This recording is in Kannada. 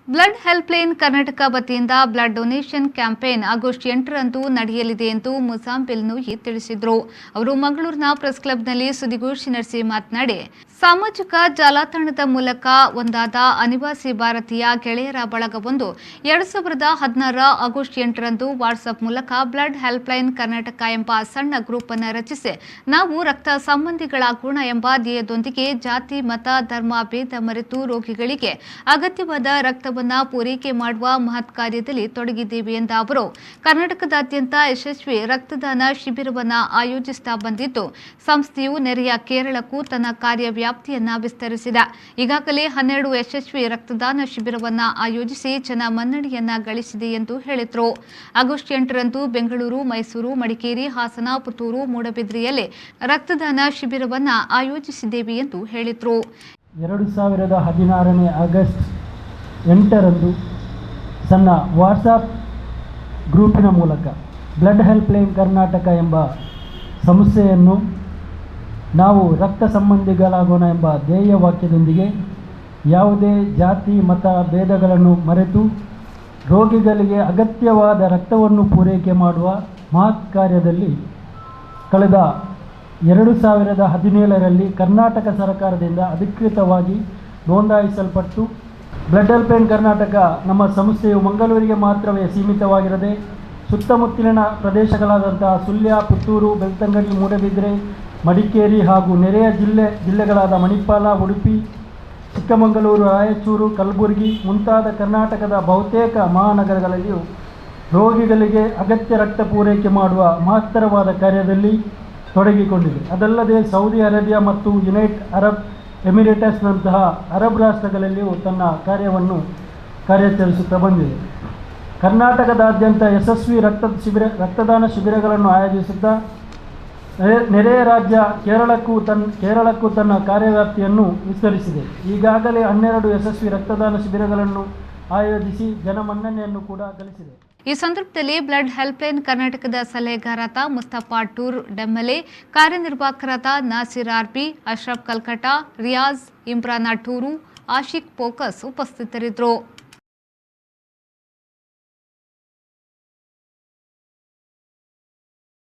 ಬ್ಲಡ್ ಹೆಲ್ಪ್ಲೈನ್ ಕರ್ನಾಟಕ ವತಿಯಿಂದ ಬ್ಲಡ್ ಡೊನೇಷನ್ ಕ್ಯಾಂಪೇನ್ ಆಗಸ್ಟ್ 8ರಂದು ನಡೆಯಲಿದೆ ಎಂದು ಮುಸಾಂಬಿಲ್ ನೂಯಿ ತಿಳಿಸಿದರು. ಅವರು ಮಂಗಳೂರಿನ ಪ್ರೆಸ್ ಕ್ಲಬ್ನಲ್ಲಿ ಸುದ್ದಿಗೋಷ್ಠಿ ನಡೆಸಿ ಮಾತನಾಡಿ, ಸಾಮಾಜಿಕ ಜಾಲತಾಣದ ಮೂಲಕ ಒಂದಾದ ಅನಿವಾಸಿ ಭಾರತೀಯ ಗೆಳೆಯರ ಬಳಗವೊಂದು 2016 ಆಗಸ್ಟ್ 8ರಂದು ವಾಟ್ಸ್ಆಪ್ ಮೂಲಕ ಬ್ಲಡ್ ಹೆಲ್ಪ್ಲೈನ್ ಕರ್ನಾಟಕ ಎಂಬ ಸಣ್ಣ ಗ್ರೂಪ್ ಅನ್ನು ರಚಿಸಿ ನಾವು ರಕ್ತ ಸಂಬಂಧಿಗಳಾಗೋಣ ಎಂಬ ಧ್ಯೇಯದೊಂದಿಗೆ ಜಾತಿ, ಮತ, ಧರ್ಮ ಭೇದ ಮರೆತು ರೋಗಿಗಳಿಗೆ ಅಗತ್ಯವಾದ ರಕ್ತವನ್ನು ಪೂರೈಕೆ ಮಾಡುವ ಮಹತ್ ಕಾರ್ಯದಲ್ಲಿ ತೊಡಗಿದ್ದೇವೆ ಎಂದ ಅವರು, ಕರ್ನಾಟಕದಾದ್ಯಂತ ಯಶಸ್ವಿ ರಕ್ತದಾನ ಶಿಬಿರವನ್ನು ಆಯೋಜಿಸುತ್ತಾ ಬಂದಿದ್ದು, ಸಂಸ್ಥೆಯು ನೆರೆಯ ಕೇರಳಕ್ಕೂ ತನ್ನ ಕಾರ್ಯವ್ಯಾಪ್ತಿಯನ್ನು ವಿಸ್ತರಿಸಿದೆ. ಈಗಾಗಲೇ 12 ಯಶಸ್ವಿ ರಕ್ತದಾನ ಶಿಬಿರವನ್ನು ಆಯೋಜಿಸಿ ಜನ ಮನ್ನಣೆಯನ್ನ ಗಳಿಸಿದೆ ಎಂದು ಹೇಳಿದರು. ಆಗಸ್ಟ್ 8ರಂದು ಬೆಂಗಳೂರು, ಮೈಸೂರು, ಮಡಿಕೇರಿ, ಹಾಸನ, ಪುತ್ತೂರು, ಮೂಡಬಿದ್ರಿಯಲ್ಲಿ ರಕ್ತದಾನ ಶಿಬಿರವನ್ನು ಆಯೋಜಿಸಿದ್ದೇವೆ ಎಂದು ಹೇಳಿದರು. 2016 ಆಗಸ್ಟ್ 8ರಂದು ಸಣ್ಣ ವಾಟ್ಸಾಪ್ ಗ್ರೂಪಿನ ಮೂಲಕ ಬ್ಲಡ್ ಹೆಲ್ಪ್ಲೈನ್ ಕರ್ನಾಟಕ ಎಂಬ ಸಂಸ್ಥೆಯನ್ನು ನಾವು ರಕ್ತ ಸಂಬಂಧಿಗಳಾಗೋಣ ಎಂಬ ಧ್ಯೇಯ ವಾಕ್ಯದೊಂದಿಗೆ ಯಾವುದೇ ಜಾತಿ, ಮತ ಭೇದಗಳನ್ನು ಮರೆತು ರೋಗಿಗಳಿಗೆ ಅಗತ್ಯವಾದ ರಕ್ತವನ್ನು ಪೂರೈಕೆ ಮಾಡುವ ಮಹತ್ ಕಾರ್ಯದಲ್ಲಿ ಕಳೆದ 2017ರಲ್ಲಿ ಕರ್ನಾಟಕ ಸರ್ಕಾರದಿಂದ ಅಧಿಕೃತವಾಗಿ ನೋಂದಾಯಿಸಲ್ಪಟ್ಟು ಬ್ಲಡ್ ಹೆಲ್ಪ್ಲೈನ್ ಕರ್ನಾಟಕ ನಮ್ಮ ಸಂಸ್ಥೆಯು ಮಂಗಳೂರಿಗೆ ಮಾತ್ರವೇ ಸೀಮಿತವಾಗಿರದೆ ಸುತ್ತಮುತ್ತಲಿನ ಪ್ರದೇಶಗಳಾದಂತಹ ಸುಳ್ಯ, ಪುತ್ತೂರು, ಬೆಳ್ತಂಗಡಿ, ಮೂಡಬಿದ್ರೆ, ಮಡಿಕೇರಿ ಹಾಗೂ ನೆರೆಯ ಜಿಲ್ಲೆಗಳಾದ ಮಣಿಪಾಲ, ಉಡುಪಿ, ಚಿಕ್ಕಮಗಳೂರು, ರಾಯಚೂರು, ಕಲಬುರಗಿ ಮುಂತಾದ ಕರ್ನಾಟಕದ ಬಹುತೇಕ ಮಹಾನಗರಗಳಲ್ಲಿಯೂ ರೋಗಿಗಳಿಗೆ ಅಗತ್ಯ ರಕ್ತ ಪೂರೈಕೆ ಮಾಡುವ ಮಹತ್ತರವಾದ ಕಾರ್ಯದಲ್ಲಿ ತೊಡಗಿಕೊಂಡಿದೆ. ಅದಲ್ಲದೆ ಸೌದಿ ಅರೇಬಿಯಾ ಮತ್ತು ಯುನೈಟೆಡ್ ಅರಬ್ ಎಮಿರೇಟಸ್ನಂತಹ ಅರಬ್ ರಾಷ್ಟ್ರಗಳಲ್ಲಿಯೂ ತನ್ನ ಕಾರ್ಯಾಚರಿಸುತ್ತಾ ಬಂದಿದೆ. ಕರ್ನಾಟಕದಾದ್ಯಂತ ಯಶಸ್ವಿ ರಕ್ತದಾನ ಶಿಬಿರಗಳನ್ನು ಆಯೋಜಿಸುತ್ತಾ ನೆರೆಯ ರಾಜ್ಯ ಕೇರಳಕ್ಕೂ ತನ್ನ ಕಾರ್ಯವ್ಯಾಪ್ತಿಯನ್ನು ವಿಸ್ತರಿಸಿದೆ. ಈಗಾಗಲೇ 12 ಯಶಸ್ವಿ ರಕ್ತದಾನ ಶಿಬಿರಗಳನ್ನು ಆಯೋಜಿಸಿ ಜನಮನ್ನಣೆಯನ್ನು ಕೂಡ ಗಳಿಸಿದೆ. ಈ ಸಂದರ್ಭದಲ್ಲಿ ಬ್ಲಡ್ ಹೆಲ್ಪ್ಲೈನ್ ಕರ್ನಾಟಕದ ಸಲಹೆಗಾರರಾದ ಮುಸ್ತಫಾ ಟೂರ್ ಡೆಮ್ಮಲೆ, ಕಾರ್ಯನಿರ್ವಾಹಕರಾದ ನಾಸಿರ್ ಆರ್ಬಿ, ಅಶ್ರಫ್ ಕಲ್ಕಟ, ರಿಯಾಜ್, ಇಮ್ರಾನ್ ಟೂರು, ಆಶಿಕ್ ಪೋಕಸ್ ಉಪಸ್ಥಿತರಿದ್ದರು.